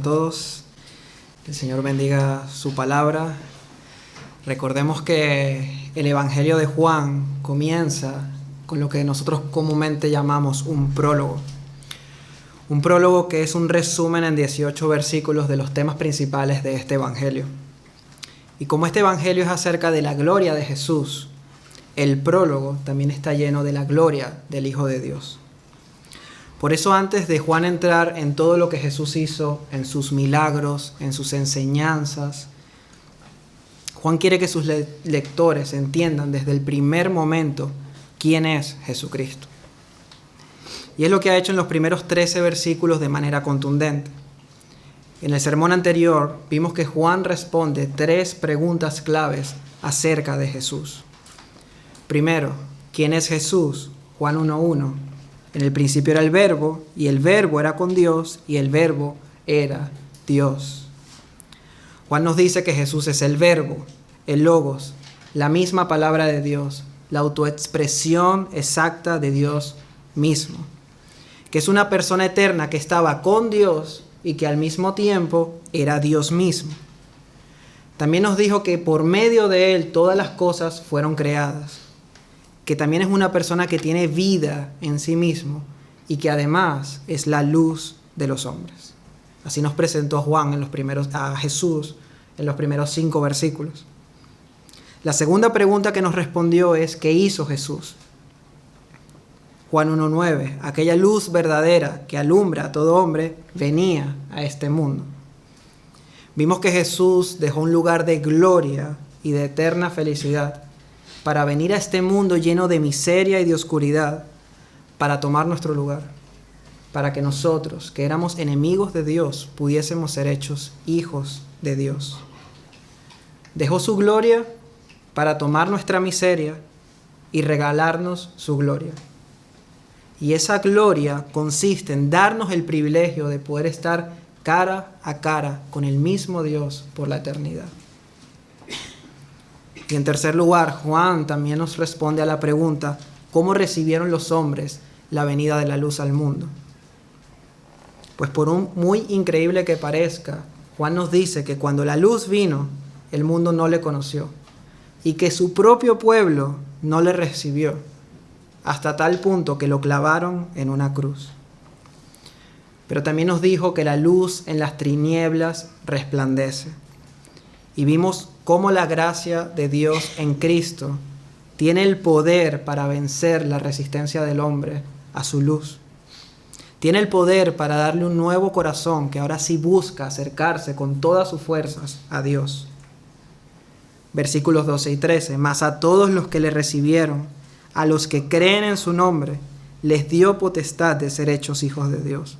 a todos. Que el Señor bendiga su palabra. Recordemos que el Evangelio de Juan comienza con lo que nosotros comúnmente llamamos un prólogo. Un prólogo que es un resumen en 18 versículos de los temas principales de este Evangelio. Y como este Evangelio es acerca de la gloria de Jesús, el prólogo también está lleno de la gloria del Hijo de Dios. Por eso, antes de Juan entrar en todo lo que Jesús hizo, en sus milagros, en sus enseñanzas, Juan quiere que sus lectores entiendan desde el primer momento quién es Jesucristo. Y es lo que ha hecho en los primeros 13 versículos de manera contundente. En el sermón anterior vimos que Juan responde 3 preguntas claves acerca de Jesús. Primero, ¿quién es Jesús? Juan 1:1. En el principio era el Verbo, y el Verbo era con Dios, y el Verbo era Dios. Juan nos dice que Jesús es el Verbo, el Logos, la misma palabra de Dios, la autoexpresión exacta de Dios mismo, que es una persona eterna que estaba con Dios y que al mismo tiempo era Dios mismo. También nos dijo que por medio de Él todas las cosas fueron creadas, que también es una persona que tiene vida en sí mismo y que además es la luz de los hombres. Así nos presentó Juan a Jesús en los primeros 5 versículos. La segunda pregunta que nos respondió es ¿qué hizo Jesús? Juan 1:9, aquella luz verdadera que alumbra a todo hombre venía a este mundo. Vimos que Jesús dejó un lugar de gloria y de eterna felicidad para venir a este mundo lleno de miseria y de oscuridad, para tomar nuestro lugar, para que nosotros, que éramos enemigos de Dios, pudiésemos ser hechos hijos de Dios. Dejó su gloria para tomar nuestra miseria y regalarnos su gloria. Y esa gloria consiste en darnos el privilegio de poder estar cara a cara con el mismo Dios por la eternidad. Y en tercer lugar, Juan también nos responde a la pregunta, ¿cómo recibieron los hombres la venida de la luz al mundo? Pues por muy increíble que parezca, Juan nos dice que cuando la luz vino, el mundo no le conoció y que su propio pueblo no le recibió, hasta tal punto que lo clavaron en una cruz. Pero también nos dijo que la luz en las tinieblas resplandece. Y vimos cómo la gracia de Dios en Cristo tiene el poder para vencer la resistencia del hombre a su luz. Tiene el poder para darle un nuevo corazón que ahora sí busca acercarse con todas sus fuerzas a Dios. Versículos 12 y 13. Mas a todos los que le recibieron, a los que creen en su nombre, les dio potestad de ser hechos hijos de Dios,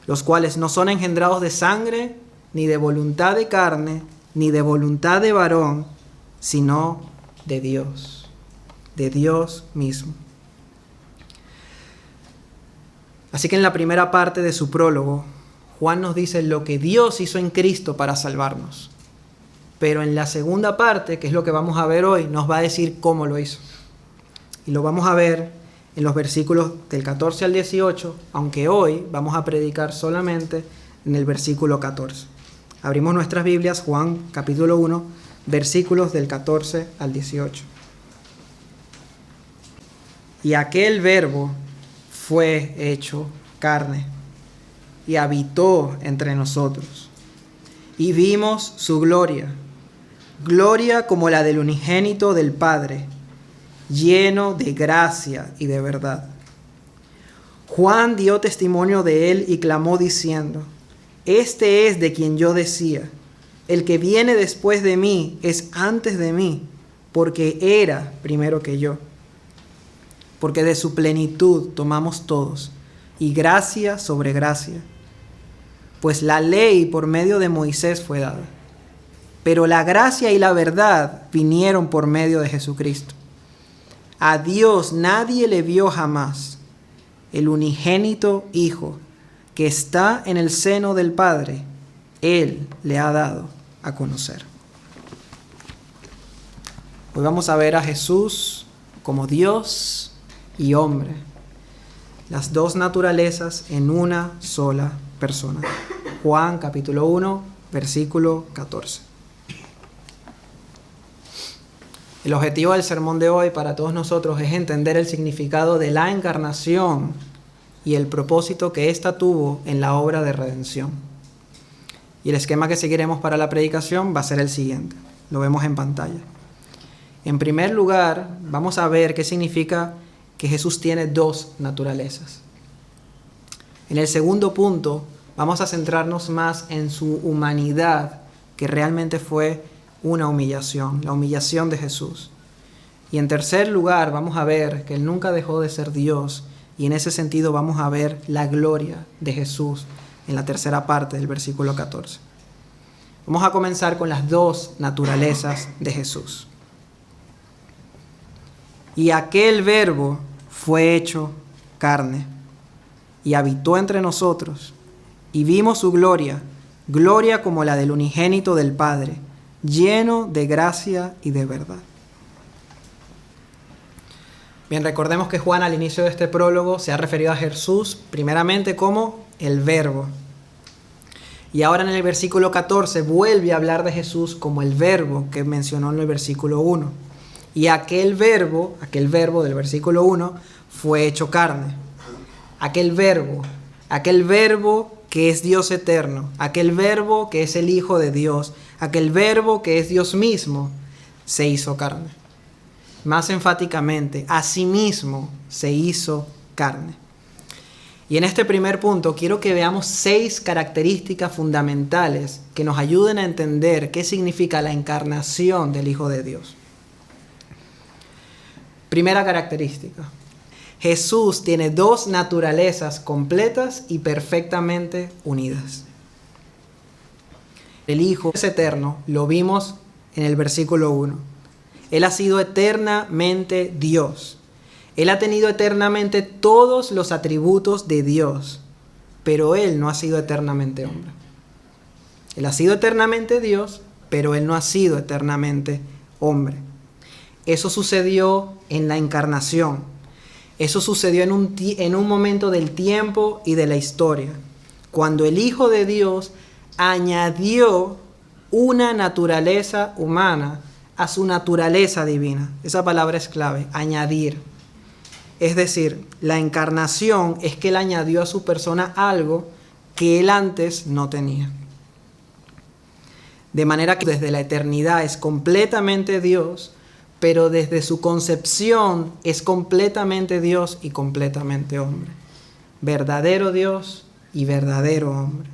los cuales no son engendrados de sangre, ni de voluntad de carne, ni de voluntad de varón, sino de Dios mismo. Así que en la primera parte de su prólogo, Juan nos dice lo que Dios hizo en Cristo para salvarnos. Pero en la segunda parte, que es lo que vamos a ver hoy, nos va a decir cómo lo hizo. Y lo vamos a ver en los versículos del 14 al 18, aunque hoy vamos a predicar solamente en el versículo 14. Abrimos nuestras Biblias, Juan capítulo 1, versículos del 14 al 18. Y aquel Verbo fue hecho carne y habitó entre nosotros. Y vimos su gloria, gloria como la del unigénito del Padre, lleno de gracia y de verdad. Juan dio testimonio de él y clamó diciendo, este es de quien yo decía, el que viene después de mí es antes de mí, porque era primero que yo. Porque de su plenitud tomamos todos, y gracia sobre gracia. Pues la ley por medio de Moisés fue dada, pero la gracia y la verdad vinieron por medio de Jesucristo. A Dios nadie le vio jamás, el unigénito Hijo, que está en el seno del Padre, Él le ha dado a conocer. Hoy vamos a ver a Jesús como Dios y hombre, las dos naturalezas en una sola persona. Juan capítulo 1, versículo 14. El objetivo del sermón de hoy para todos nosotros es entender el significado de la encarnación y el propósito que ésta tuvo en la obra de redención. Y el esquema que seguiremos para la predicación va a ser el siguiente. Lo vemos en pantalla. En primer lugar, vamos a ver qué significa que Jesús tiene dos naturalezas. En el segundo punto, vamos a centrarnos más en su humanidad, que realmente fue una humillación, la humillación de Jesús. Y en tercer lugar, vamos a ver que Él nunca dejó de ser Dios, y en ese sentido vamos a ver la gloria de Jesús en la tercera parte del versículo 14. Vamos a comenzar con las dos naturalezas de Jesús. Y aquel Verbo fue hecho carne, y habitó entre nosotros, y vimos su gloria, gloria como la del unigénito del Padre, lleno de gracia y de verdad. Bien, recordemos que Juan al inicio de este prólogo se ha referido a Jesús primeramente como el Verbo. Y ahora en el versículo 14 vuelve a hablar de Jesús como el Verbo que mencionó en el versículo 1. Y aquel verbo del versículo 1 fue hecho carne. Aquel verbo que es Dios eterno, aquel verbo que es el Hijo de Dios, aquel verbo que es Dios mismo, se hizo carne. Más enfáticamente, asimismo se hizo carne. Y en este primer punto quiero que veamos 6 características fundamentales que nos ayuden a entender qué significa la encarnación del Hijo de Dios. Primera característica. Jesús tiene dos naturalezas completas y perfectamente unidas. El Hijo es eterno, lo vimos en el versículo 1. Él ha sido eternamente Dios. Él ha tenido eternamente todos los atributos de Dios, pero Él no ha sido eternamente hombre. Él ha sido eternamente Dios, pero Él no ha sido eternamente hombre. Eso sucedió en la encarnación. Eso sucedió en un momento del tiempo y de la historia, cuando el Hijo de Dios añadió una naturaleza humana a su naturaleza divina. Esa palabra es clave, añadir. Es decir, la encarnación es que Él añadió a su persona algo que Él antes no tenía. De manera que desde la eternidad es completamente Dios, pero desde su concepción es completamente Dios y completamente hombre. Verdadero Dios y verdadero hombre.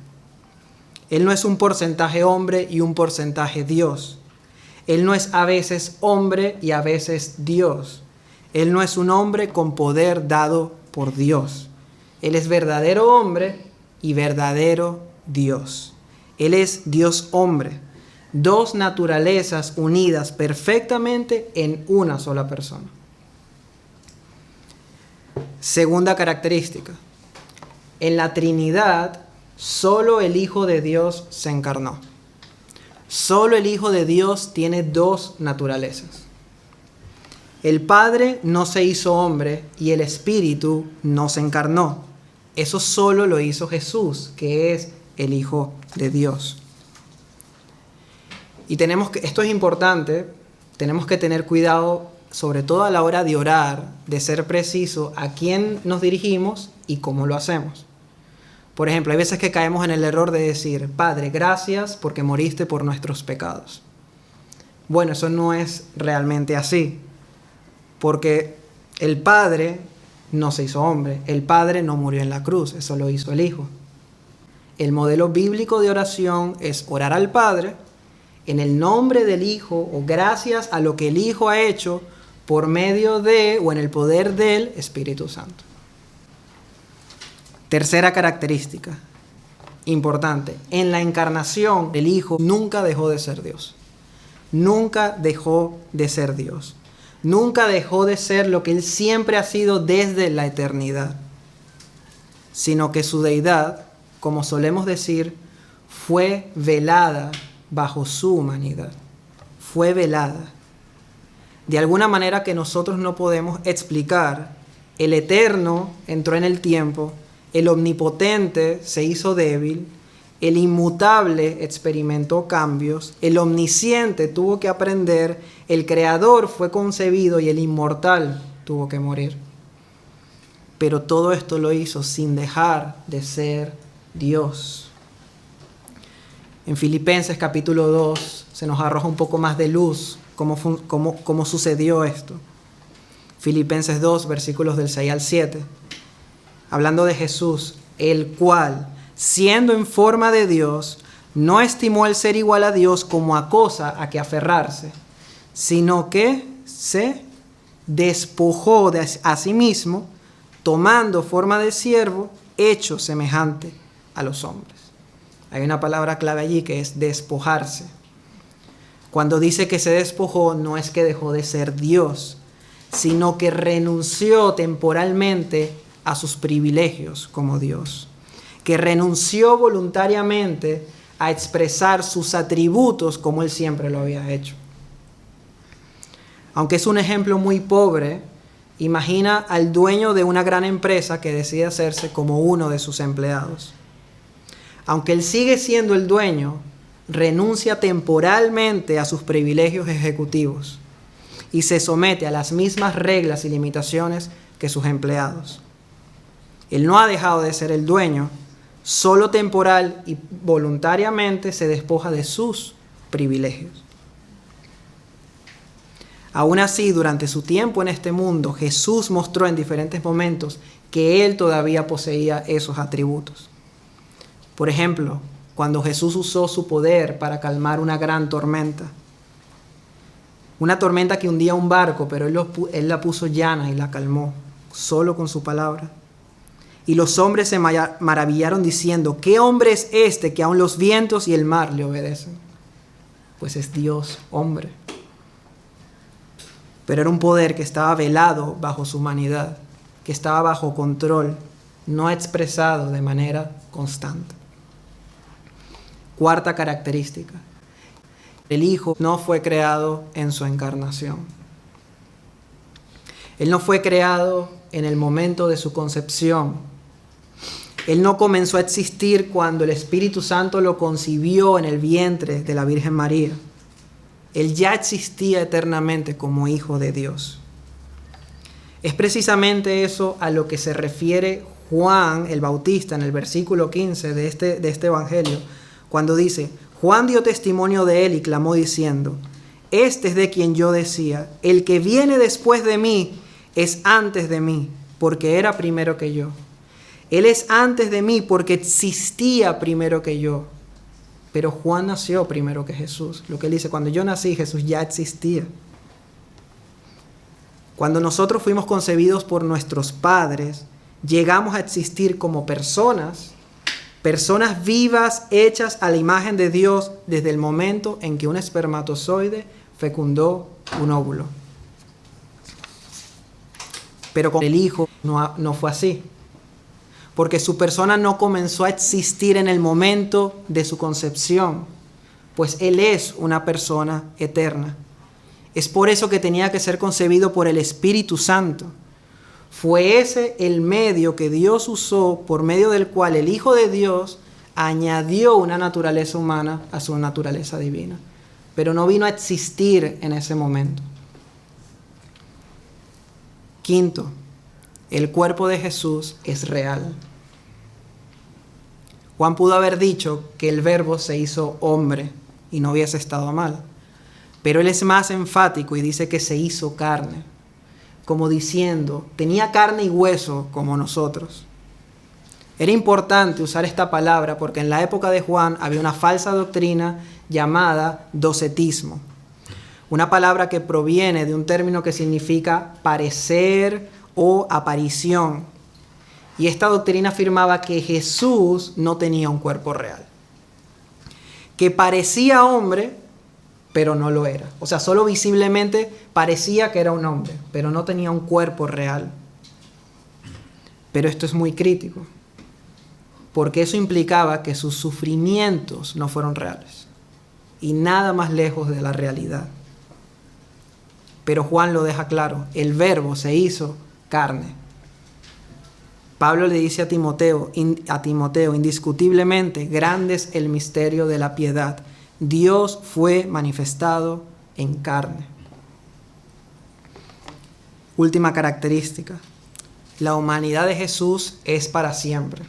Él no es un porcentaje hombre y un porcentaje Dios. Él no es a veces hombre y a veces Dios. Él no es un hombre con poder dado por Dios. Él es verdadero hombre y verdadero Dios. Él es Dios hombre. Dos naturalezas unidas perfectamente en una sola persona. Segunda característica. En la Trinidad, solo el Hijo de Dios se encarnó. Solo el Hijo de Dios tiene dos naturalezas. El Padre no se hizo hombre y el Espíritu no se encarnó. Eso solo lo hizo Jesús, que es el Hijo de Dios. Y esto es importante, tenemos que tener cuidado, sobre todo a la hora de orar, de ser preciso a quién nos dirigimos y cómo lo hacemos. Por ejemplo, hay veces que caemos en el error de decir, Padre, gracias porque moriste por nuestros pecados. Bueno, eso no es realmente así, porque el Padre no se hizo hombre, el Padre no murió en la cruz, eso lo hizo el Hijo. El modelo bíblico de oración es orar al Padre en el nombre del Hijo o gracias a lo que el Hijo ha hecho por medio de o en el poder del Espíritu Santo. Tercera característica importante. En la encarnación, el Hijo nunca dejó de ser Dios. Nunca dejó de ser Dios. Nunca dejó de ser lo que Él siempre ha sido desde la eternidad. Sino que su deidad, como solemos decir, fue velada bajo su humanidad. Fue velada. De alguna manera que nosotros no podemos explicar, el eterno entró en el tiempo, el omnipotente se hizo débil, El inmutable experimentó cambios, el omnisciente tuvo que aprender, el creador fue concebido y el inmortal tuvo que morir. Pero todo esto lo hizo sin dejar de ser Dios. En Filipenses capítulo 2 se nos arroja un poco más de luz cómo sucedió esto. Filipenses 2, versículos del 6 al 7. Hablando de Jesús, el cual, siendo en forma de Dios, no estimó el ser igual a Dios como a cosa a que aferrarse, sino que se despojó a sí mismo, tomando forma de siervo, hecho semejante a los hombres. Hay una palabra clave allí que es despojarse. Cuando dice que se despojó, no es que dejó de ser Dios, sino que renunció temporalmente a sus privilegios como Dios, que renunció voluntariamente a expresar sus atributos como Él siempre lo había hecho. Aunque es un ejemplo muy pobre, imagina al dueño de una gran empresa que decide hacerse como uno de sus empleados. Aunque él sigue siendo el dueño, renuncia temporalmente a sus privilegios ejecutivos y se somete a las mismas reglas y limitaciones que sus empleados. Él no ha dejado de ser el dueño, solo temporal y voluntariamente se despoja de sus privilegios. Aún así, durante su tiempo en este mundo, Jesús mostró en diferentes momentos que Él todavía poseía esos atributos. Por ejemplo, cuando Jesús usó su poder para calmar una gran tormenta. Una tormenta que hundía un barco, pero Él la puso llana y la calmó, solo con su palabra. Y los hombres se maravillaron diciendo, ¿qué hombre es este que aun los vientos y el mar le obedecen? Pues es Dios, hombre. Pero era un poder que estaba velado bajo su humanidad, que estaba bajo control, no expresado de manera constante. Cuarta característica. El Hijo no fue creado en su encarnación. Él no fue creado en el momento de su concepción. Él no comenzó a existir cuando el Espíritu Santo lo concibió en el vientre de la Virgen María. Él ya existía eternamente como Hijo de Dios. Es precisamente eso a lo que se refiere Juan el Bautista en el versículo 15 de este Evangelio, cuando dice, Juan dio testimonio de él y clamó diciendo, este es de quien yo decía, el que viene después de mí es antes de mí, porque era primero que yo. Él es antes de mí porque existía primero que yo. Pero Juan nació primero que Jesús. Lo que él dice, cuando yo nací, Jesús ya existía. Cuando nosotros fuimos concebidos por nuestros padres, llegamos a existir como personas vivas, hechas a la imagen de Dios desde el momento en que un espermatozoide fecundó un óvulo. Pero con el Hijo no fue así. Porque su persona no comenzó a existir en el momento de su concepción, pues Él es una persona eterna. Es por eso que tenía que ser concebido por el Espíritu Santo. Fue ese el medio que Dios usó, por medio del cual el Hijo de Dios añadió una naturaleza humana a su naturaleza divina. Pero no vino a existir en ese momento. Quinto, el cuerpo de Jesús es real. Juan pudo haber dicho que el Verbo se hizo hombre y no hubiese estado mal. Pero él es más enfático y dice que se hizo carne, como diciendo, tenía carne y hueso como nosotros. Era importante usar esta palabra porque en la época de Juan había una falsa doctrina llamada docetismo. Una palabra que proviene de un término que significa parecer o aparición. Y esta doctrina afirmaba que Jesús no tenía un cuerpo real. Que parecía hombre, pero no lo era. O sea, solo visiblemente parecía que era un hombre, pero no tenía un cuerpo real. Pero esto es muy crítico, porque eso implicaba que sus sufrimientos no fueron reales. Y nada más lejos de la realidad. Pero Juan lo deja claro, el Verbo se hizo carne. Pablo le dice a Timoteo, indiscutiblemente, grande es el misterio de la piedad. Dios fue manifestado en carne. Última característica. La humanidad de Jesús es para siempre.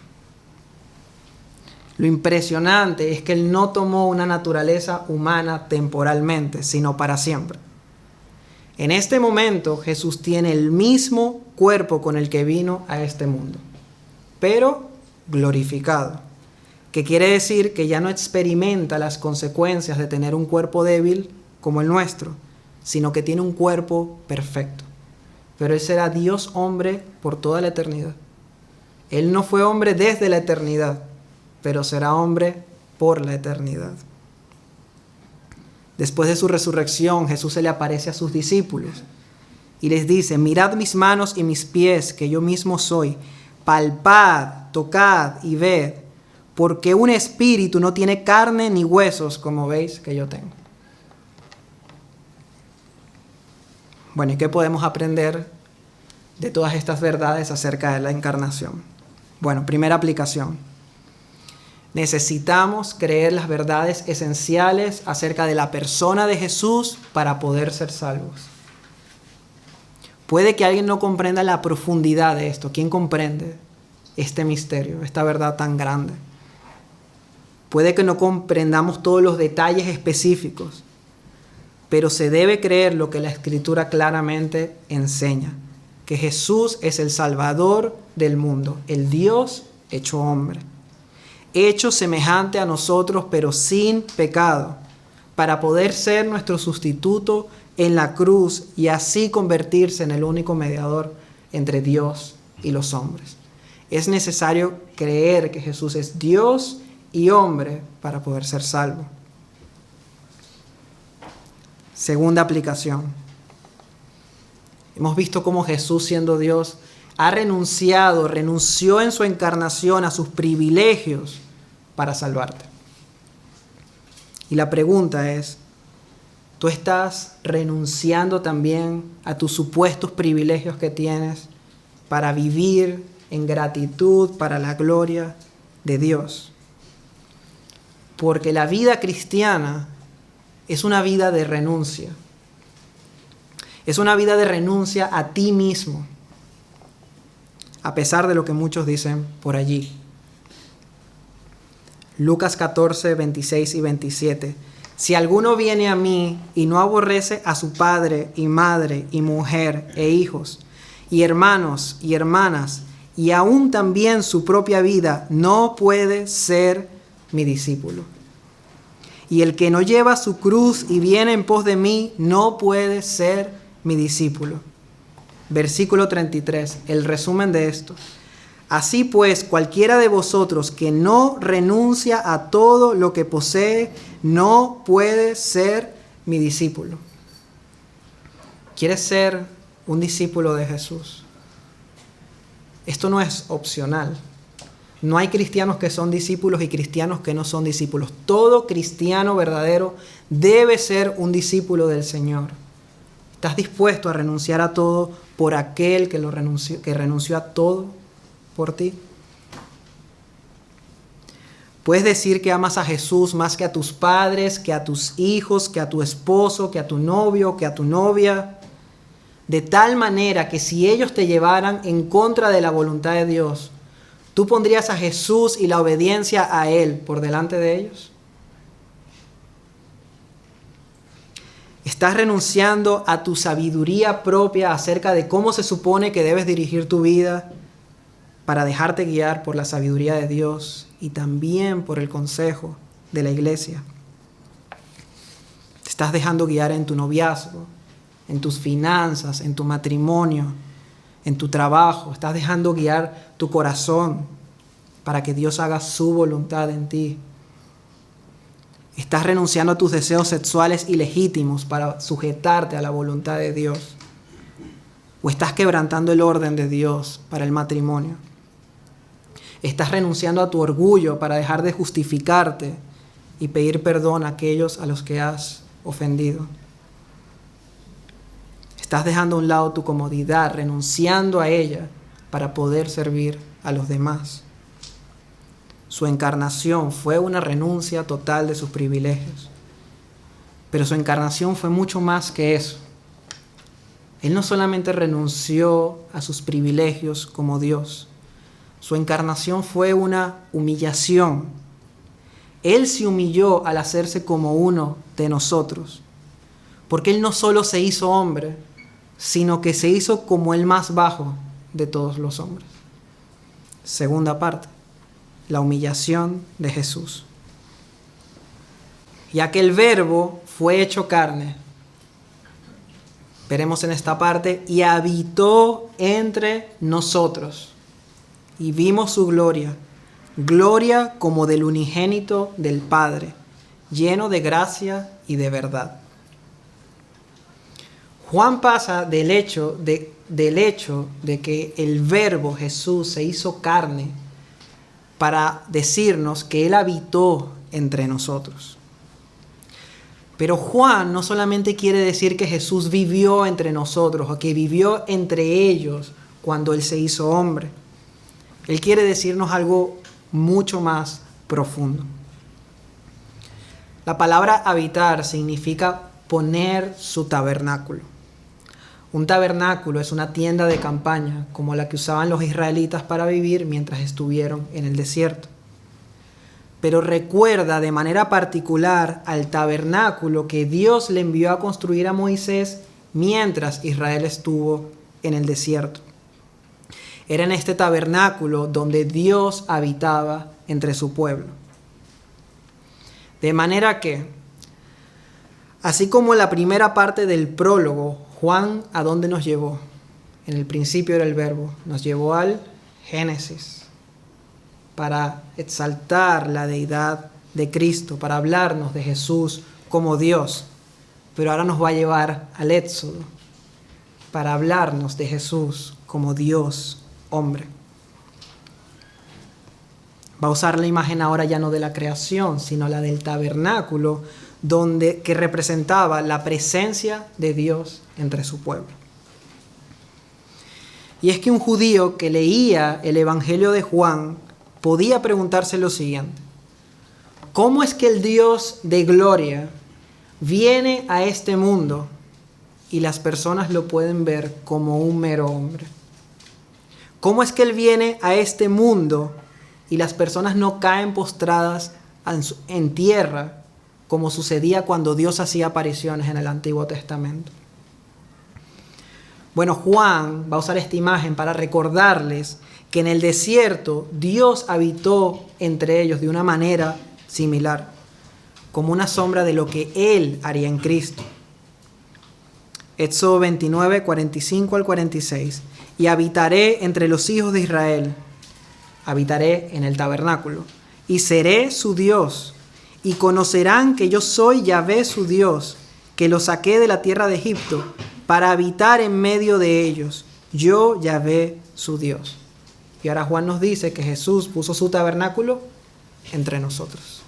Lo impresionante es que Él no tomó una naturaleza humana temporalmente, sino para siempre. En este momento Jesús tiene el mismo cuerpo con el que vino a este mundo, pero glorificado, que quiere decir que ya no experimenta las consecuencias de tener un cuerpo débil como el nuestro, sino que tiene un cuerpo perfecto. Pero Él será Dios hombre por toda la eternidad. Él no fue hombre desde la eternidad, pero será hombre por la eternidad. Después de su resurrección, Jesús se le aparece a sus discípulos y les dice: mirad mis manos y mis pies, que yo mismo soy. Palpad, tocad y ved, porque un espíritu no tiene carne ni huesos, como veis que yo tengo. Bueno, ¿y qué podemos aprender de todas estas verdades acerca de la encarnación? Bueno, primera aplicación. Necesitamos creer las verdades esenciales acerca de la persona de Jesús para poder ser salvos. Puede que alguien no comprenda la profundidad de esto. ¿Quién comprende este misterio, esta verdad tan grande? Puede que no comprendamos todos los detalles específicos, pero se debe creer lo que la Escritura claramente enseña, que Jesús es el Salvador del mundo, el Dios hecho hombre, hecho semejante a nosotros, pero sin pecado, para poder ser nuestro sustituto en la cruz y así convertirse en el único mediador entre Dios y los hombres. Es necesario creer que Jesús es Dios y hombre para poder ser salvo. Segunda aplicación. Hemos visto cómo Jesús, siendo Dios, renunció en su encarnación a sus privilegios para salvarte. Y la pregunta es, ¿tú estás renunciando también a tus supuestos privilegios que tienes para vivir en gratitud para la gloria de Dios? Porque la vida cristiana es una vida de renuncia. Es una vida de renuncia a ti mismo, a pesar de lo que muchos dicen por allí. Lucas 14, 26 y 27. Si alguno viene a mí y no aborrece a su padre y madre y mujer e hijos y hermanos y hermanas y aún también su propia vida, no puede ser mi discípulo. Y el que no lleva su cruz y viene en pos de mí, no puede ser mi discípulo. Versículo 33, el resumen de esto. Así pues, cualquiera de vosotros que no renuncia a todo lo que posee, no puede ser mi discípulo. ¿Quieres ser un discípulo de Jesús? Esto no es opcional. No hay cristianos que son discípulos y cristianos que no son discípulos. Todo cristiano verdadero debe ser un discípulo del Señor. ¿Estás dispuesto a renunciar a todo por aquel que renunció a todo por ti? Puedes decir que amas a Jesús más que a tus padres, que a tus hijos, que a tu esposo, que a tu novio, que a tu novia, de tal manera que si ellos te llevaran en contra de la voluntad de Dios, ¿tú pondrías a Jesús y la obediencia a Él por delante de ellos? ¿Estás renunciando a tu sabiduría propia acerca de cómo se supone que debes dirigir tu vida para dejarte guiar por la sabiduría de Dios y también por el consejo de la iglesia? ¿Te estás dejando guiar en tu noviazgo, en tus finanzas, en tu matrimonio, en tu trabajo? ¿Estás dejando guiar tu corazón para que Dios haga su voluntad en ti? ¿Estás renunciando a tus deseos sexuales ilegítimos para sujetarte a la voluntad de Dios? ¿O estás quebrantando el orden de Dios para el matrimonio? ¿Estás renunciando a tu orgullo para dejar de justificarte y pedir perdón a aquellos a los que has ofendido? ¿Estás dejando a un lado tu comodidad, renunciando a ella para poder servir a los demás. Su encarnación fue una renuncia total de sus privilegios. Pero su encarnación fue mucho más que eso. Él no solamente renunció a sus privilegios como Dios, su encarnación fue una humillación. Él se humilló al hacerse como uno de nosotros, porque Él no solo se hizo hombre, sino que se hizo como el más bajo de todos los hombres. Segunda parte, la humillación de Jesús. Ya que el Verbo fue hecho carne, veremos en esta parte, y habitó entre nosotros, y vimos su gloria, gloria como del unigénito del Padre, lleno de gracia y de verdad. Juan pasa del hecho de que el Verbo Jesús se hizo carne para decirnos que Él habitó entre nosotros. Pero Juan no solamente quiere decir que Jesús vivió entre nosotros o que vivió entre ellos cuando Él se hizo hombre. Él quiere decirnos algo mucho más profundo. La palabra habitar significa poner su tabernáculo. Un tabernáculo es una tienda de campaña como la que usaban los israelitas para vivir mientras estuvieron en el desierto. Pero recuerda de manera particular al tabernáculo que Dios le envió a construir a Moisés mientras Israel estuvo en el desierto. Era en este tabernáculo donde Dios habitaba entre su pueblo. De manera que, así como la primera parte del prólogo, Juan, ¿a dónde nos llevó? En el principio era el Verbo. Nos llevó al Génesis para exaltar la deidad de Cristo, para hablarnos de Jesús como Dios. Pero ahora nos va a llevar al Éxodo para hablarnos de Jesús como Dios hombre. Va a usar la imagen ahora ya no de la creación, sino la del tabernáculo, que representaba la presencia de Dios entre su pueblo. Y es que un judío que leía el Evangelio de Juan podía preguntarse lo siguiente: ¿cómo es que el Dios de gloria viene a este mundo y las personas lo pueden ver como un mero hombre? ¿Cómo es que Él viene a este mundo y las personas no caen postradas en tierra como sucedía cuando Dios hacía apariciones en el Antiguo Testamento? Bueno, Juan va a usar esta imagen para recordarles que en el desierto Dios habitó entre ellos de una manera similar, como una sombra de lo que Él haría en Cristo. Éxodo 29, 45 al 46. Y habitaré entre los hijos de Israel, habitaré en el tabernáculo, y seré su Dios, y conocerán que yo soy Yahvé su Dios, que los saqué de la tierra de Egipto, para habitar en medio de ellos, yo Yahvé su Dios. Y ahora Juan nos dice que Jesús puso su tabernáculo entre nosotros.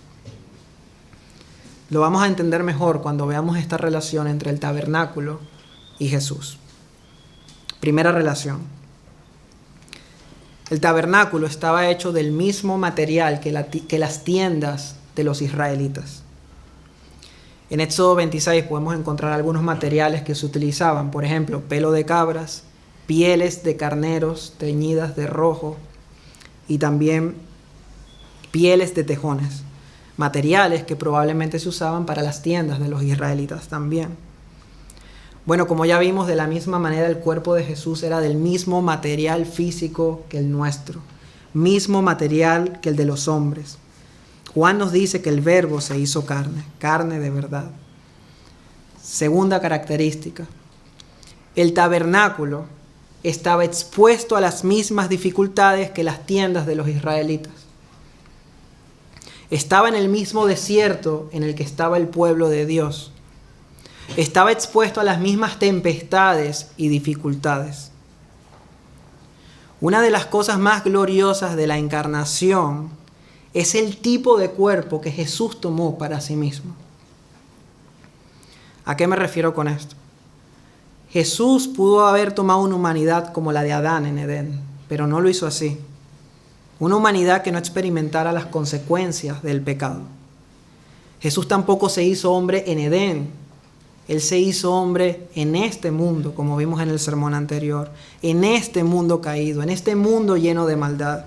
Lo vamos a entender mejor cuando veamos esta relación entre el tabernáculo y Jesús. Primera relación. El tabernáculo estaba hecho del mismo material que las tiendas de los israelitas. En Éxodo 26 podemos encontrar algunos materiales que se utilizaban, por ejemplo, pelo de cabras, pieles de carneros teñidas de rojo y también pieles de tejones, materiales que probablemente se usaban para las tiendas de los israelitas también. Bueno, como ya vimos, de la misma manera el cuerpo de Jesús era del mismo material físico que el nuestro, mismo material que el de los hombres. Juan nos dice que el Verbo se hizo carne, carne de verdad. Segunda característica, el tabernáculo estaba expuesto a las mismas dificultades que las tiendas de los israelitas. Estaba en el mismo desierto en el que estaba el pueblo de Dios. Estaba expuesto a las mismas tempestades y dificultades. Una de las cosas más gloriosas de la encarnación es el tipo de cuerpo que Jesús tomó para sí mismo. ¿A qué me refiero con esto? Jesús pudo haber tomado una humanidad como la de Adán en Edén, pero no lo hizo así. una humanidad que no experimentara las consecuencias del pecado. Jesús tampoco se hizo hombre en Edén. Él se hizo hombre en este mundo, como vimos en el sermón anterior, en este mundo caído, en este mundo lleno de maldad.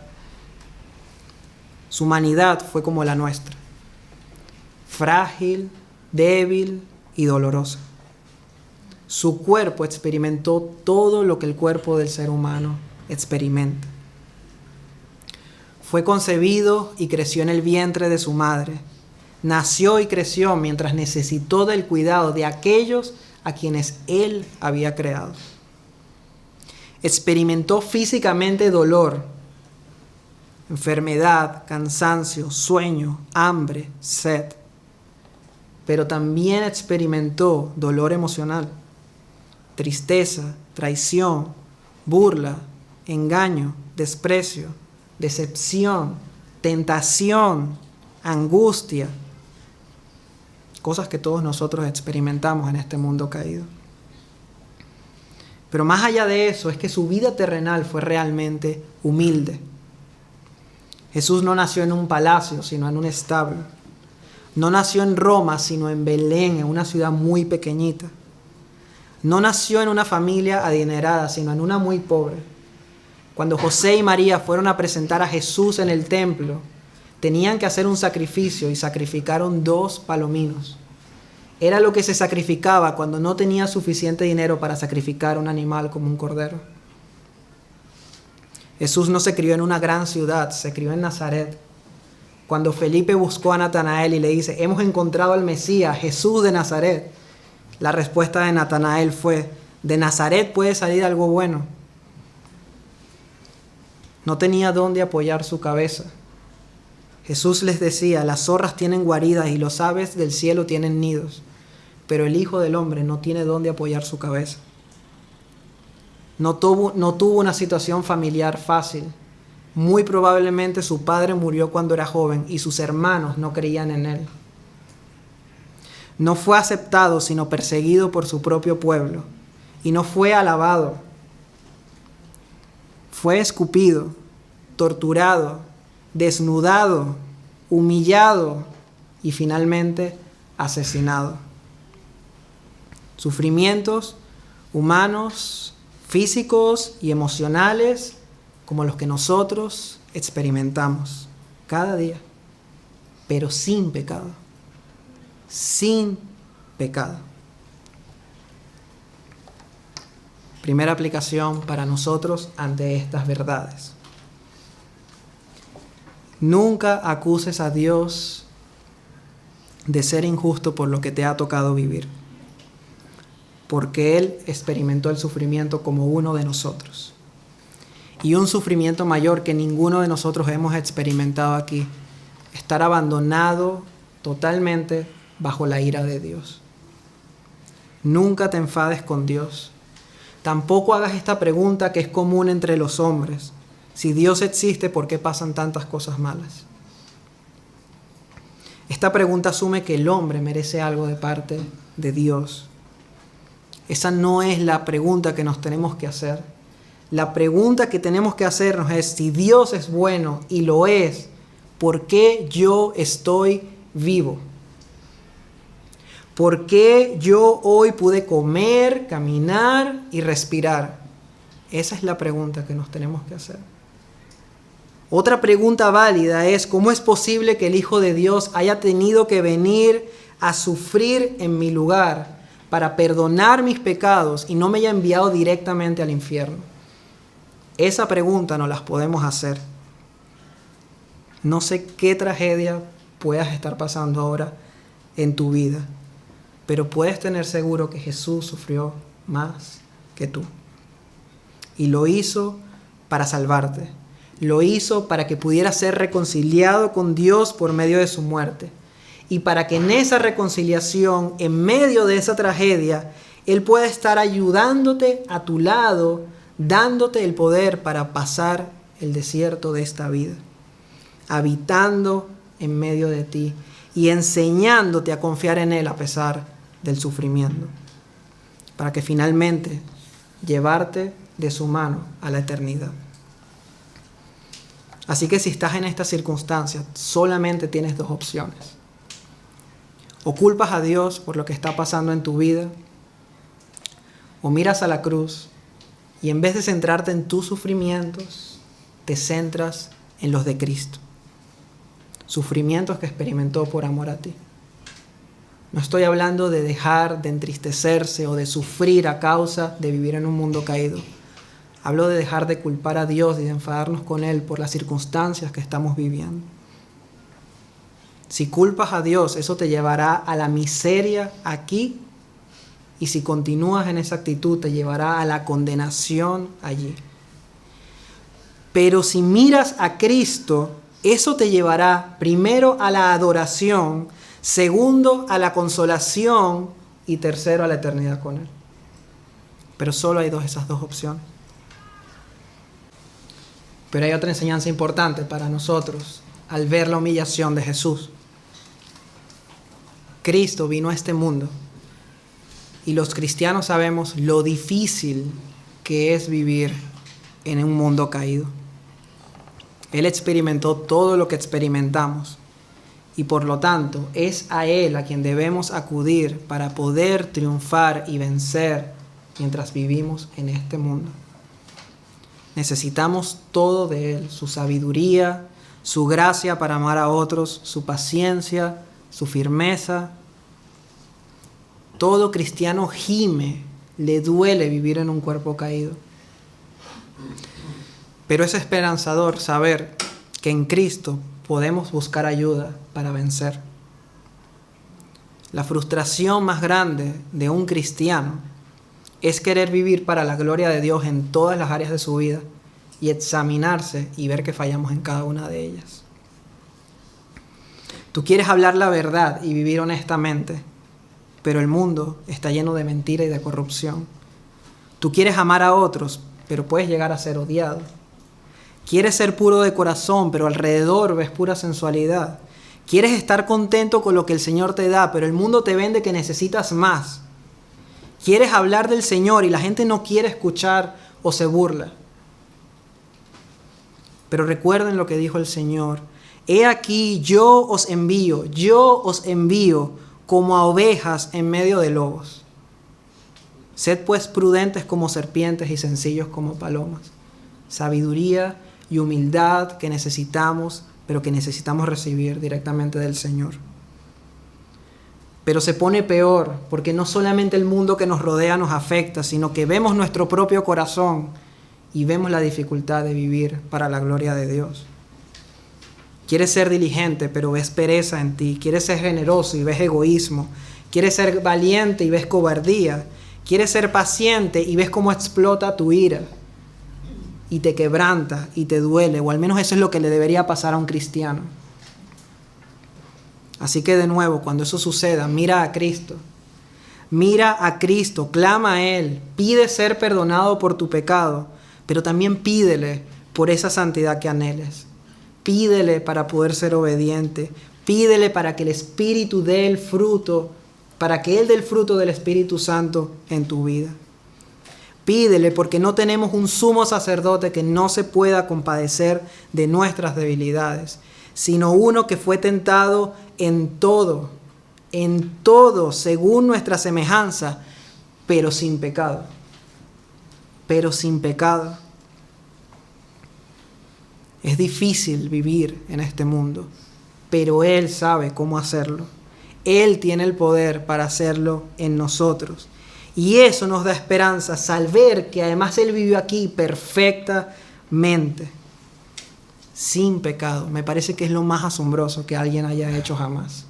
Su humanidad fue como la nuestra, frágil, débil y dolorosa. Su cuerpo experimentó todo lo que el cuerpo del ser humano experimenta. Fue concebido y creció en el vientre de su madre. Nació y creció mientras necesitó del cuidado de aquellos a quienes Él había creado. Experimentó físicamente dolor, enfermedad, cansancio, sueño, hambre, sed. Pero también experimentó dolor emocional, tristeza, traición, burla, engaño, desprecio, decepción, tentación, angustia. Cosas que todos nosotros experimentamos en este mundo caído. Pero más allá de eso, es que su vida terrenal fue realmente humilde. Jesús no nació en un palacio, sino en un establo. No nació en Roma, sino en Belén, en una ciudad muy pequeñita. No nació en una familia adinerada, sino en una muy pobre. Cuando José y María fueron a presentar a Jesús en el templo, tenían que hacer un sacrificio y sacrificaron 2 palominos. Era lo que se sacrificaba cuando no tenía suficiente dinero para sacrificar un animal como un cordero. Jesús no se crió en una gran ciudad, se crió en Nazaret. Cuando Felipe buscó a Natanael y le dice, hemos encontrado al Mesías, Jesús de Nazaret, la respuesta de Natanael fue, de Nazaret puede salir algo bueno. No tenía dónde apoyar su cabeza. Jesús les decía, las zorras tienen guaridas y los aves del cielo tienen nidos, pero el Hijo del Hombre no tiene dónde apoyar su cabeza. No tuvo una situación familiar fácil. Muy probablemente su padre murió cuando era joven y sus hermanos no creían en él. No fue aceptado, sino perseguido por su propio pueblo. Y no fue alabado. Fue escupido, torturado, desnudado, humillado y finalmente asesinado. Sufrimientos humanos, físicos y emocionales como los que nosotros experimentamos cada día, pero sin pecado. Sin pecado. Primera aplicación para nosotros ante estas verdades. Nunca acuses a Dios de ser injusto por lo que te ha tocado vivir, porque Él experimentó el sufrimiento como uno de nosotros. Y un sufrimiento mayor que ninguno de nosotros hemos experimentado aquí, estar abandonado totalmente bajo la ira de Dios. Nunca te enfades con Dios. Tampoco hagas esta pregunta que es común entre los hombres. Si Dios existe, ¿por qué pasan tantas cosas malas? Esta pregunta asume que el hombre merece algo de parte de Dios. Esa no es la pregunta que nos tenemos que hacer. La pregunta que tenemos que hacernos es, si Dios es bueno y lo es, ¿por qué yo estoy vivo? ¿Por qué yo hoy pude comer, caminar y respirar? Esa es la pregunta que nos tenemos que hacer. Otra pregunta válida es, ¿cómo es posible que el Hijo de Dios haya tenido que venir a sufrir en mi lugar para perdonar mis pecados y no me haya enviado directamente al infierno? Esa pregunta nos las podemos hacer. No sé qué tragedia puedas estar pasando ahora en tu vida, pero puedes tener seguro que Jesús sufrió más que tú. Y lo hizo para salvarte. Lo hizo para que pudieras ser reconciliado con Dios por medio de su muerte. Y para que en esa reconciliación, en medio de esa tragedia, Él pueda estar ayudándote a tu lado, dándote el poder para pasar el desierto de esta vida, habitando en medio de ti y enseñándote a confiar en Él a pesar del sufrimiento, para que finalmente llevarte de su mano a la eternidad. Así que si estás en esta circunstancia, solamente tienes dos opciones. O culpas a Dios por lo que está pasando en tu vida, o miras a la cruz y en vez de centrarte en tus sufrimientos, te centras en los de Cristo. Sufrimientos que experimentó por amor a ti. No estoy hablando de dejar de entristecerse o de sufrir a causa de vivir en un mundo caído. Hablo de dejar de culpar a Dios y de enfadarnos con Él por las circunstancias que estamos viviendo. Si culpas a Dios, eso te llevará a la miseria aquí, y si continúas en esa actitud, te llevará a la condenación allí. Pero si miras a Cristo, eso te llevará primero a la adoración, segundo a la consolación y tercero a la eternidad con Él. Pero solo hay esas dos opciones. Pero hay otra enseñanza importante para nosotros al ver la humillación de Jesús. Cristo vino a este mundo y los cristianos sabemos lo difícil que es vivir en un mundo caído. Él experimentó todo lo que experimentamos y por lo tanto es a Él a quien debemos acudir para poder triunfar y vencer mientras vivimos en este mundo. Necesitamos todo de Él, su sabiduría, su gracia para amar a otros, su paciencia, su firmeza. Todo cristiano gime, le duele vivir en un cuerpo caído. Pero es esperanzador saber que en Cristo podemos buscar ayuda para vencer. La frustración más grande de un cristiano es querer vivir para la gloria de Dios en todas las áreas de su vida y examinarse y ver que fallamos en cada una de ellas. Tú quieres hablar la verdad y vivir honestamente, pero el mundo está lleno de mentira y de corrupción. Tú quieres amar a otros, pero puedes llegar a ser odiado. Quieres ser puro de corazón, pero alrededor ves pura sensualidad. Quieres estar contento con lo que el Señor te da, pero el mundo te vende que necesitas más. Quieres hablar del Señor y la gente no quiere escuchar o se burla. Pero recuerden lo que dijo el Señor. He aquí yo os envío como a ovejas en medio de lobos. Sed pues prudentes como serpientes y sencillos como palomas. Sabiduría y humildad que necesitamos, pero que necesitamos recibir directamente del Señor. Pero se pone peor porque no solamente el mundo que nos rodea nos afecta, sino que vemos nuestro propio corazón y vemos la dificultad de vivir para la gloria de Dios. Quieres ser diligente, pero ves pereza en ti. Quieres ser generoso y ves egoísmo. Quieres ser valiente y ves cobardía. Quieres ser paciente y ves cómo explota tu ira. Y te quebranta y te duele, o al menos eso es lo que le debería pasar a un cristiano. Así que de nuevo, cuando eso suceda, mira a Cristo. Mira a Cristo, clama a Él, pide ser perdonado por tu pecado, pero también pídele por esa santidad que anheles. Pídele para poder ser obediente. Pídele para que el Espíritu dé el fruto, para que Él dé el fruto del Espíritu Santo en tu vida. Pídele porque no tenemos un sumo sacerdote que no se pueda compadecer de nuestras debilidades, sino uno que fue tentado en todo, según nuestra semejanza, pero sin pecado. Es difícil vivir en este mundo, pero Él sabe cómo hacerlo. Él tiene el poder para hacerlo en nosotros. Y eso nos da esperanza, saber que además Él vivió aquí perfectamente, sin pecado. Me parece que es lo más asombroso que alguien haya hecho jamás.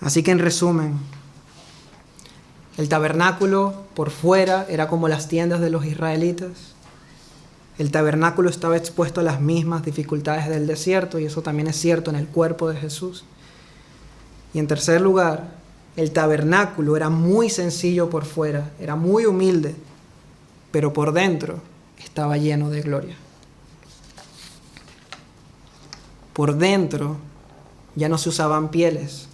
Así que en resumen, el tabernáculo por fuera era como las tiendas de los israelitas. El tabernáculo estaba expuesto a las mismas dificultades del desierto, y eso también es cierto en el cuerpo de Jesús. Y en tercer lugar, el tabernáculo era muy sencillo por fuera, era muy humilde, pero por dentro estaba lleno de gloria. Por dentro ya no se usaban pieles,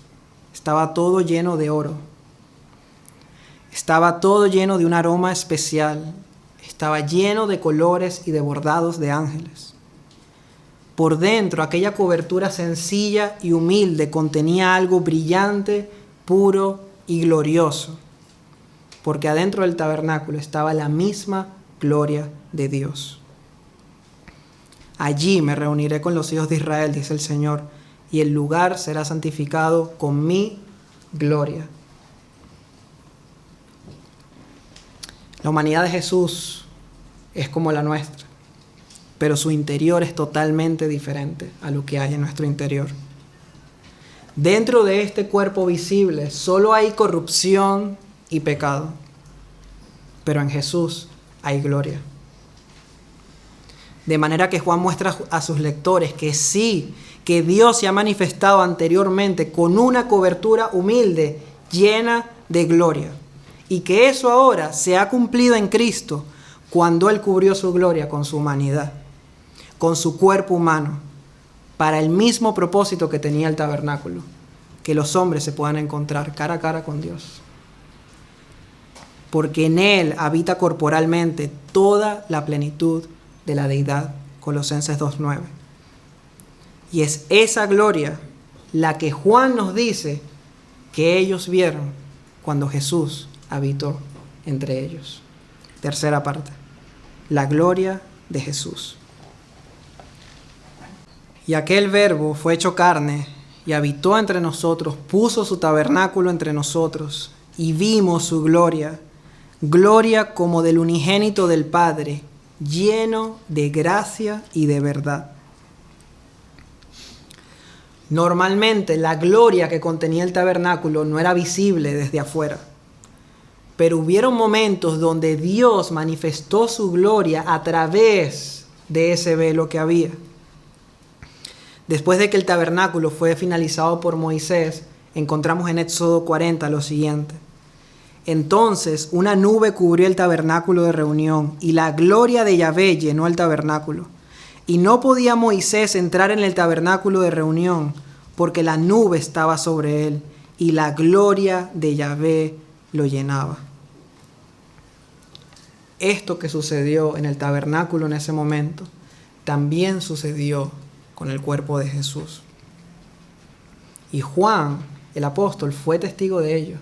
estaba todo lleno de oro. Estaba todo lleno de un aroma especial, estaba lleno de colores y de bordados de ángeles. Por dentro, aquella cobertura sencilla y humilde contenía algo brillante, puro y glorioso, porque adentro del tabernáculo estaba la misma gloria de Dios. Allí me reuniré con los hijos de Israel, dice el Señor, y el lugar será santificado con mi gloria. La humanidad de Jesús es como la nuestra, pero su interior es totalmente diferente a lo que hay en nuestro interior. Dentro de este cuerpo visible solo hay corrupción y pecado, pero en Jesús hay gloria. De manera que Juan muestra a sus lectores que sí, que Dios se ha manifestado anteriormente con una cobertura humilde, llena de gloria, y que eso ahora se ha cumplido en Cristo cuando Él cubrió su gloria con su humanidad, con su cuerpo humano, para el mismo propósito que tenía el tabernáculo, que los hombres se puedan encontrar cara a cara con Dios. Porque en Él habita corporalmente toda la plenitud de la deidad, Colosenses 2:9. Y es esa gloria la que Juan nos dice que ellos vieron cuando Jesús habitó entre ellos. Tercera parte, la gloria de Jesús. Y aquel Verbo fue hecho carne y habitó entre nosotros, puso su tabernáculo entre nosotros, y vimos su gloria, gloria como del unigénito del Padre, lleno de gracia y de verdad. Normalmente la gloria que contenía el tabernáculo no era visible desde afuera, pero hubieron momentos donde Dios manifestó su gloria a través de ese velo que había. Después de que el tabernáculo fue finalizado por Moisés, encontramos en Éxodo 40 lo siguiente. Entonces una nube cubrió el tabernáculo de reunión y la gloria de Yahvé llenó el tabernáculo. Y no podía Moisés entrar en el tabernáculo de reunión porque la nube estaba sobre él y la gloria de Yahvé lo llenaba. Esto que sucedió en el tabernáculo en ese momento también sucedió con el cuerpo de Jesús. Y Juan, el apóstol, fue testigo de ello.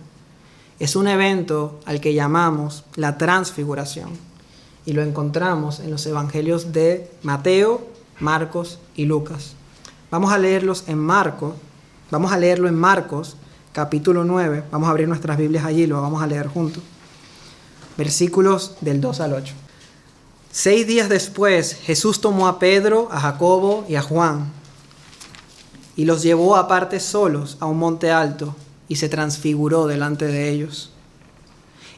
Es un evento al que llamamos la transfiguración y lo encontramos en los evangelios de Mateo, Marcos y Lucas. Vamos a leerlo en Marcos, capítulo 9. Vamos a abrir nuestras Biblias allí, lo vamos a leer juntos. Versículos del 2 al 8. 6 días después, Jesús tomó a Pedro, a Jacobo y a Juan y los llevó aparte solos a un monte alto y se transfiguró delante de ellos.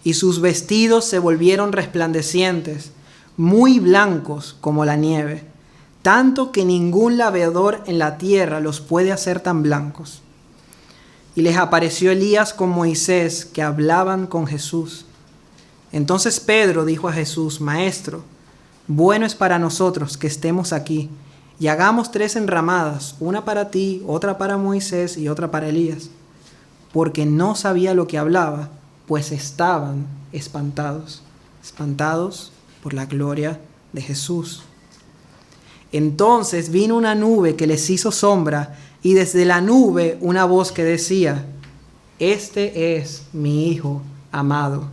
Y sus vestidos se volvieron resplandecientes, muy blancos como la nieve, tanto que ningún lavedor en la tierra los puede hacer tan blancos. Y les apareció Elías con Moisés, que hablaban con Jesús. Entonces Pedro dijo a Jesús: Maestro, bueno es para nosotros que estemos aquí, y hagamos 3 enramadas, una para ti, otra para Moisés y otra para Elías. Porque no sabía lo que hablaba, pues estaban espantados por la gloria de Jesús. Entonces vino una nube que les hizo sombra, y desde la nube una voz que decía: Este es mi Hijo amado,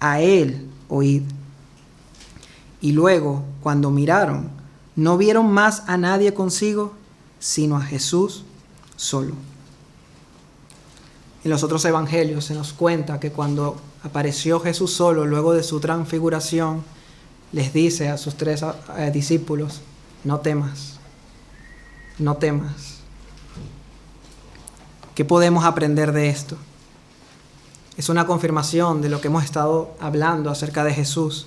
a él oíd. Y luego, cuando miraron, no vieron más a nadie consigo, sino a Jesús solo. En los otros evangelios se nos cuenta que cuando apareció Jesús solo, luego de su transfiguración, les dice a sus 3 discípulos: no temas, no temas. ¿Qué podemos aprender de esto? Es una confirmación de lo que hemos estado hablando acerca de Jesús,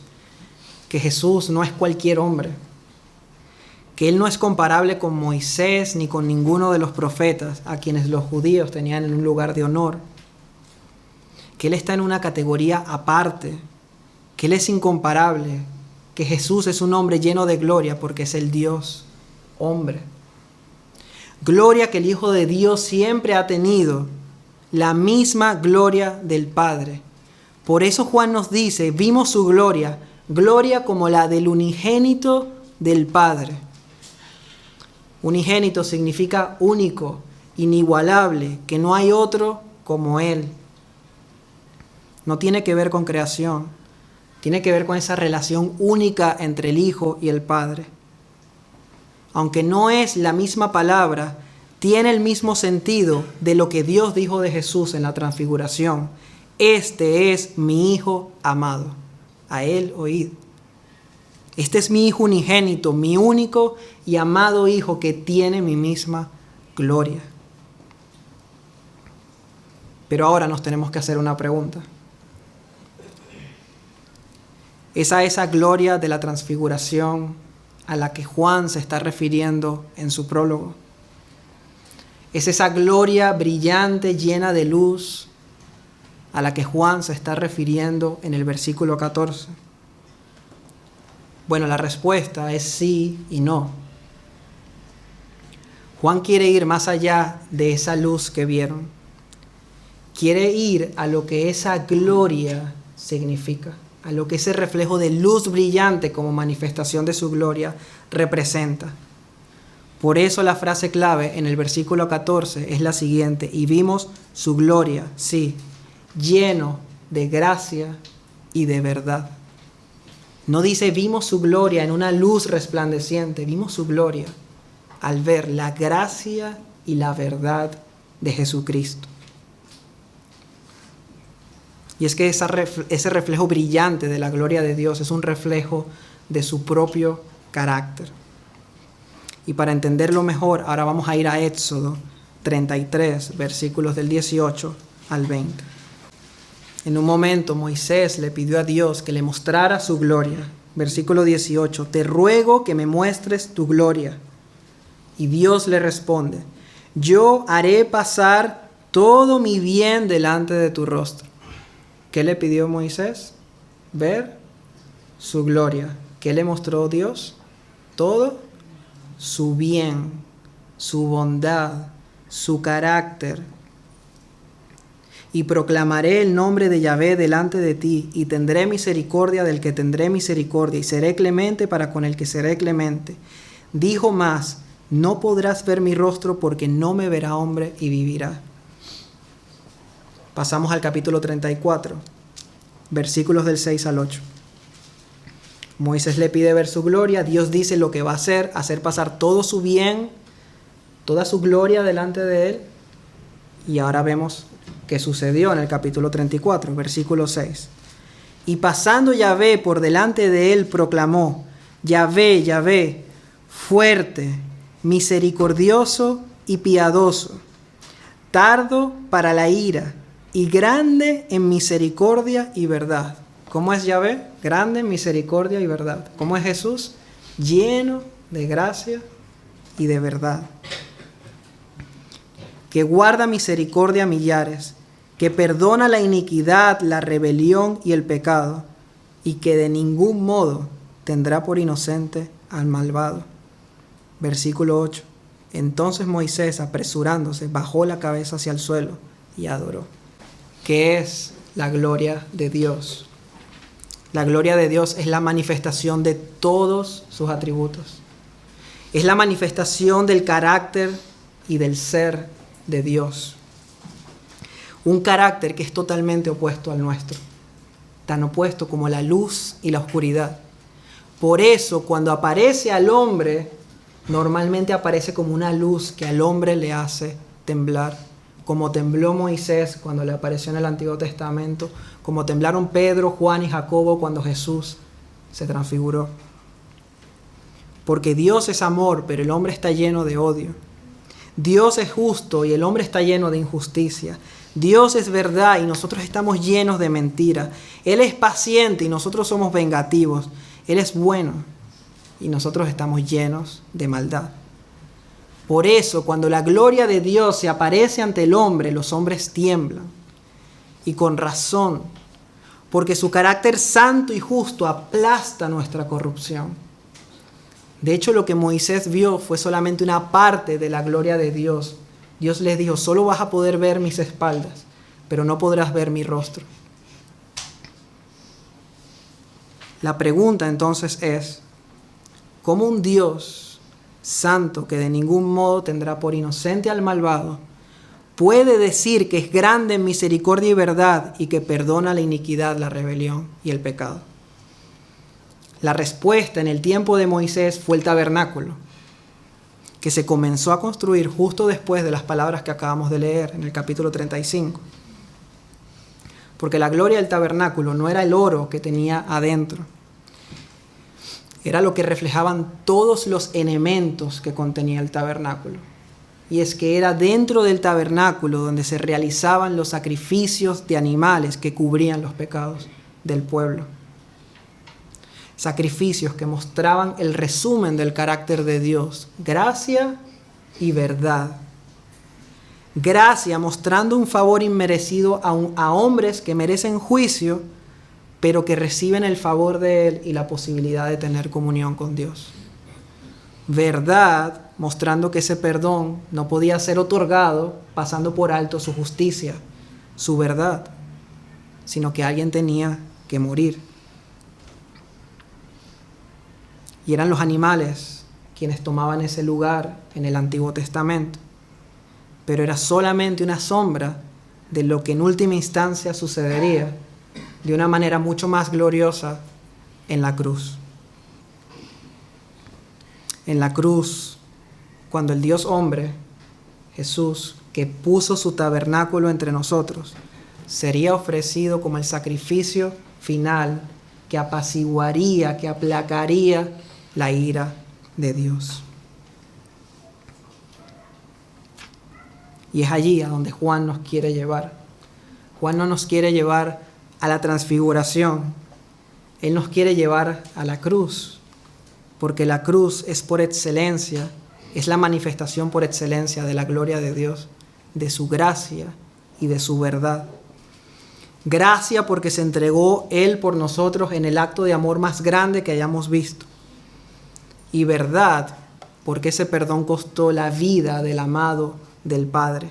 que Jesús no es cualquier hombre, que Él no es comparable con Moisés ni con ninguno de los profetas a quienes los judíos tenían en un lugar de honor, que Él está en una categoría aparte, que Él es incomparable, que Jesús es un hombre lleno de gloria porque es el Dios hombre. Gloria que el Hijo de Dios siempre ha tenido, la misma gloria del Padre. Por eso Juan nos dice: vimos su gloria, gloria como la del unigénito del Padre. Unigénito significa único, inigualable, que no hay otro como Él. No tiene que ver con creación, tiene que ver con esa relación única entre el Hijo y el Padre. Aunque no es la misma palabra, tiene el mismo sentido de lo que Dios dijo de Jesús en la transfiguración. Este es mi Hijo amado, a Él oíd. Este es mi Hijo unigénito, mi único y amado Hijo que tiene mi misma gloria. Pero ahora nos tenemos que hacer una pregunta. ¿Es a esa gloria de la transfiguración a la que Juan se está refiriendo en su prólogo? ¿Es esa gloria brillante, llena de luz, a la que Juan se está refiriendo en el versículo 14? Bueno, la respuesta es sí y no. Juan quiere ir más allá de esa luz que vieron. Quiere ir a lo que esa gloria significa, a lo que ese reflejo de luz brillante como manifestación de su gloria representa. Por eso la frase clave en el versículo 14 es la siguiente: y vimos su gloria, sí, lleno de gracia y de verdad. No dice vimos su gloria en una luz resplandeciente, vimos su gloria al ver la gracia y la verdad de Jesucristo. Y es que ese reflejo brillante de la gloria de Dios es un reflejo de su propio carácter. Y para entenderlo mejor, ahora vamos a ir a Éxodo 33, versículos del 18 al 20. En un momento Moisés le pidió a Dios que le mostrara su gloria. Versículo 18, te ruego que me muestres tu gloria. Y Dios le responde, yo haré pasar todo mi bien delante de tu rostro. ¿Qué le pidió Moisés? Ver su gloria. ¿Qué le mostró Dios? Todo su bien, su bondad, su carácter. Y proclamaré el nombre de Yahvé delante de ti, y tendré misericordia del que tendré misericordia, y seré clemente para con el que seré clemente. Dijo más, no podrás ver mi rostro porque no me verá hombre y vivirá. Pasamos al capítulo 34, versículos del 6 al 8. Moisés le pide ver su gloria, Dios dice lo que va a hacer pasar todo su bien, toda su gloria delante de él. Y ahora vemos qué sucedió en el capítulo 34, versículo 6. Y pasando Yahvé por delante de él, proclamó, Yahvé, Yahvé, fuerte, misericordioso y piadoso, tardo para la ira y grande en misericordia y verdad. ¿Cómo es Yahvé? Grande en misericordia y verdad. ¿Cómo es Jesús? Lleno de gracia y de verdad. Que guarda misericordia a millares, que perdona la iniquidad, la rebelión y el pecado, y que de ningún modo tendrá por inocente al malvado. Versículo 8. Entonces Moisés, apresurándose, bajó la cabeza hacia el suelo y adoró. ¿Qué es la gloria de Dios? La gloria de Dios es la manifestación de todos sus atributos. Es la manifestación del carácter y del ser de Dios. Un carácter que es totalmente opuesto al nuestro, tan opuesto como la luz y la oscuridad. Por eso, cuando aparece al hombre, normalmente aparece como una luz que al hombre le hace temblar, como tembló Moisés cuando le apareció en el Antiguo Testamento, como temblaron Pedro, Juan y Jacobo cuando Jesús se transfiguró. Porque Dios es amor, pero el hombre está lleno de odio. Dios es justo y el hombre está lleno de injusticia. Dios es verdad y nosotros estamos llenos de mentira. Él es paciente y nosotros somos vengativos. Él es bueno y nosotros estamos llenos de maldad. Por eso, cuando la gloria de Dios se aparece ante el hombre, los hombres tiemblan. Y con razón, porque su carácter santo y justo aplasta nuestra corrupción. De hecho, lo que Moisés vio fue solamente una parte de la gloria de Dios. Dios les dijo, solo vas a poder ver mis espaldas, pero no podrás ver mi rostro. La pregunta entonces es, ¿cómo un Dios santo que de ningún modo tendrá por inocente al malvado puede decir que es grande en misericordia y verdad y que perdona la iniquidad, la rebelión y el pecado? La respuesta en el tiempo de Moisés fue el tabernáculo, que se comenzó a construir justo después de las palabras que acabamos de leer en el capítulo 35. Porque la gloria del tabernáculo no era el oro que tenía adentro, era lo que reflejaban todos los elementos que contenía el tabernáculo. Y es que era dentro del tabernáculo donde se realizaban los sacrificios de animales que cubrían los pecados del pueblo. Sacrificios que mostraban el resumen del carácter de Dios, gracia y verdad. Gracia mostrando un favor inmerecido a hombres que merecen juicio, pero que reciben el favor de Él y la posibilidad de tener comunión con Dios. Verdad mostrando que ese perdón no podía ser otorgado pasando por alto su justicia, su verdad, sino que alguien tenía que morir. Y eran los animales quienes tomaban ese lugar en el Antiguo Testamento. Pero era solamente una sombra de lo que en última instancia sucedería de una manera mucho más gloriosa en la cruz. En la cruz, cuando el Dios hombre, Jesús, que puso su tabernáculo entre nosotros, sería ofrecido como el sacrificio final que apaciguaría, que aplacaría la ira de Dios. Y es allí a donde Juan nos quiere llevar. Juan no nos quiere llevar a la transfiguración. Él nos quiere llevar a la cruz, porque la cruz es por excelencia, es la manifestación por excelencia de la gloria de Dios, de su gracia y de su verdad. Gracia porque se entregó Él por nosotros en el acto de amor más grande que hayamos visto. Y verdad porque ese perdón costó la vida del amado del Padre,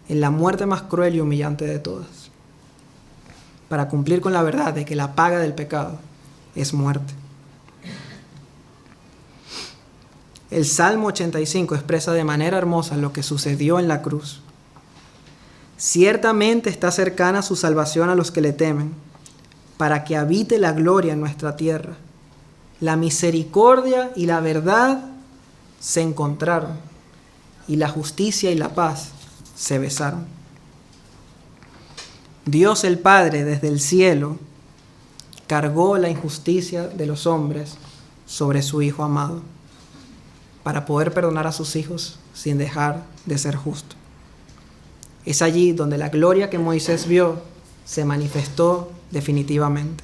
en la muerte más cruel y humillante de todas, para cumplir con la verdad de que la paga del pecado es muerte. El Salmo 85 expresa de manera hermosa lo que sucedió en la cruz. Ciertamente está cercana su salvación a los que le temen, para que habite la gloria en nuestra tierra. La misericordia y la verdad se encontraron, y la justicia y la paz se besaron. Dios el Padre desde el cielo cargó la injusticia de los hombres sobre su Hijo amado, para poder perdonar a sus hijos sin dejar de ser justo. Es allí donde la gloria que Moisés vio se manifestó definitivamente.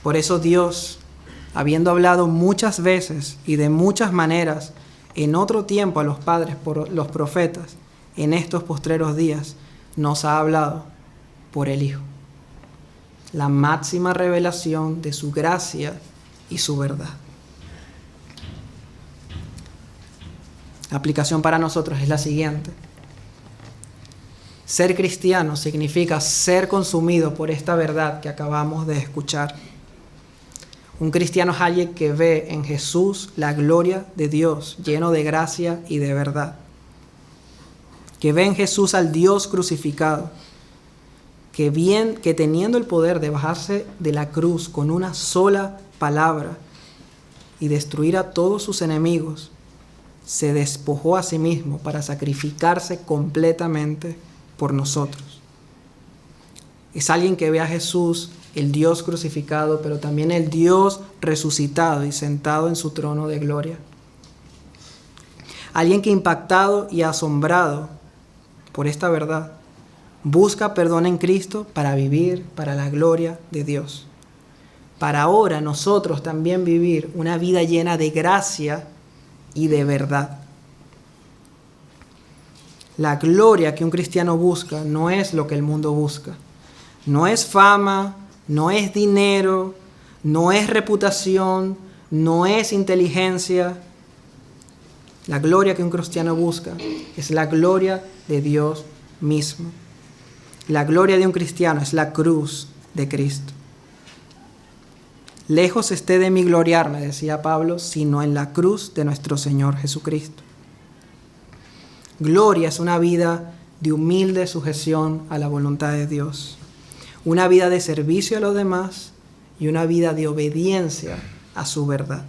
Por eso Dios, habiendo hablado muchas veces y de muchas maneras en otro tiempo a los padres por los profetas, en estos postreros días nos ha hablado por el Hijo, la máxima revelación de su gracia y su verdad. La aplicación para nosotros es la siguiente. Ser cristiano significa ser consumido por esta verdad que acabamos de escuchar. Un cristiano es alguien que ve en Jesús la gloria de Dios, lleno de gracia y de verdad. Que ve en Jesús al Dios crucificado, que teniendo el poder de bajarse de la cruz con una sola palabra y destruir a todos sus enemigos, se despojó a sí mismo para sacrificarse completamente por nosotros. Es alguien que ve a Jesús, el Dios crucificado, pero también el Dios resucitado y sentado en su trono de gloria. Alguien que, impactado y asombrado por esta verdad, busca perdón en Cristo para vivir para la gloria de Dios. Para ahora nosotros también vivir una vida llena de gracia y de verdad. La gloria que un cristiano busca no es lo que el mundo busca. No es fama, no es dinero, no es reputación, no es inteligencia. La gloria que un cristiano busca es la gloria de Dios mismo. La gloria de un cristiano es la cruz de Cristo. Lejos esté de mí gloriarme, decía Pablo, sino en la cruz de nuestro Señor Jesucristo. Gloria es una vida de humilde sujeción a la voluntad de Dios, una vida de servicio a los demás y una vida de obediencia a su verdad.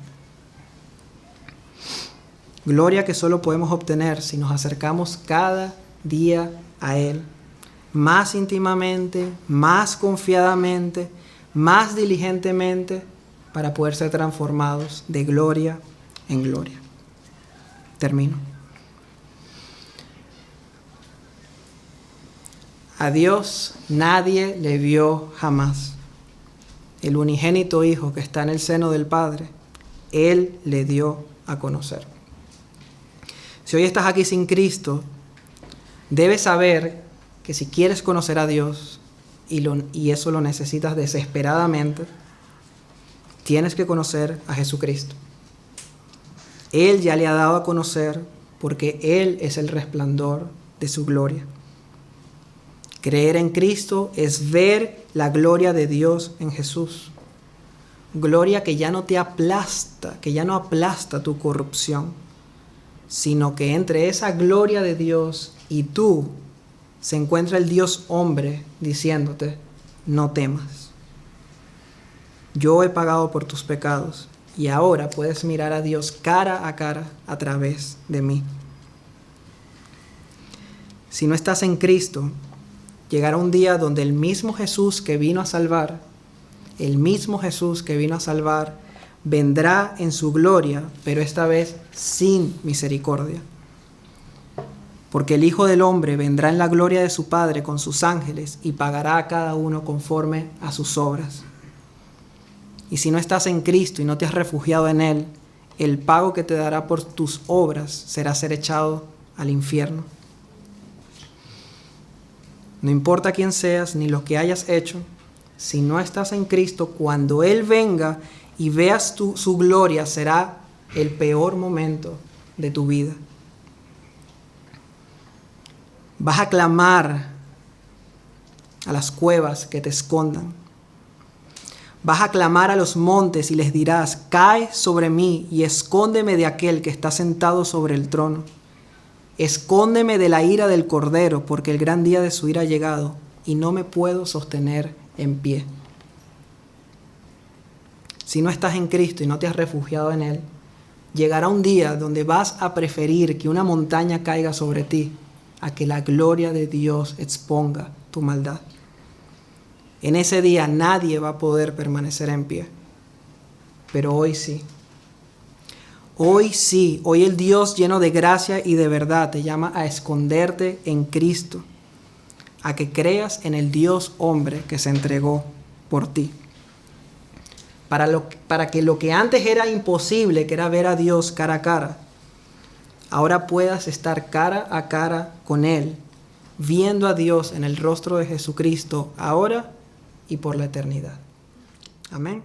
Gloria que solo podemos obtener si nos acercamos cada día a Él, más íntimamente, más confiadamente, más diligentemente, para poder ser transformados de gloria en gloria. Termino. A Dios nadie le vio jamás. El unigénito Hijo que está en el seno del Padre, Él le dio a conocer. Si hoy estás aquí sin Cristo, debes saber que si quieres conocer a Dios, y eso lo necesitas desesperadamente, tienes que conocer a Jesucristo. Él ya le ha dado a conocer porque Él es el resplandor de su gloria. Creer en Cristo es ver la gloria de Dios en Jesús. Gloria que ya no te aplasta, que ya no aplasta tu corrupción, sino que entre esa gloria de Dios y tú se encuentra el Dios hombre diciéndote: no temas. Yo he pagado por tus pecados y ahora puedes mirar a Dios cara a cara a través de mí. Si no estás en Cristo, llegará un día donde el mismo Jesús que vino a salvar, vendrá en su gloria, pero esta vez sin misericordia. Porque el Hijo del Hombre vendrá en la gloria de su Padre con sus ángeles y pagará a cada uno conforme a sus obras. Y si no estás en Cristo y no te has refugiado en Él, el pago que te dará por tus obras será ser echado al infierno. No importa quién seas ni lo que hayas hecho, si no estás en Cristo, cuando Él venga y veas su gloria, será el peor momento de tu vida. Vas a clamar a las cuevas que te escondan. Vas a clamar a los montes y les dirás: cae sobre mí y escóndeme de aquel que está sentado sobre el trono. Escóndeme de la ira del Cordero, porque el gran día de su ira ha llegado y no me puedo sostener en pie. Si no estás en Cristo y no te has refugiado en Él, llegará un día donde vas a preferir que una montaña caiga sobre ti a que la gloria de Dios exponga tu maldad. En ese día nadie va a poder permanecer en pie, pero hoy sí. Hoy sí, hoy el Dios lleno de gracia y de verdad te llama a esconderte en Cristo, a que creas en el Dios hombre que se entregó por ti. Para que lo que antes era imposible, que era ver a Dios cara a cara, ahora puedas estar cara a cara con Él, viendo a Dios en el rostro de Jesucristo ahora y por la eternidad. Amén.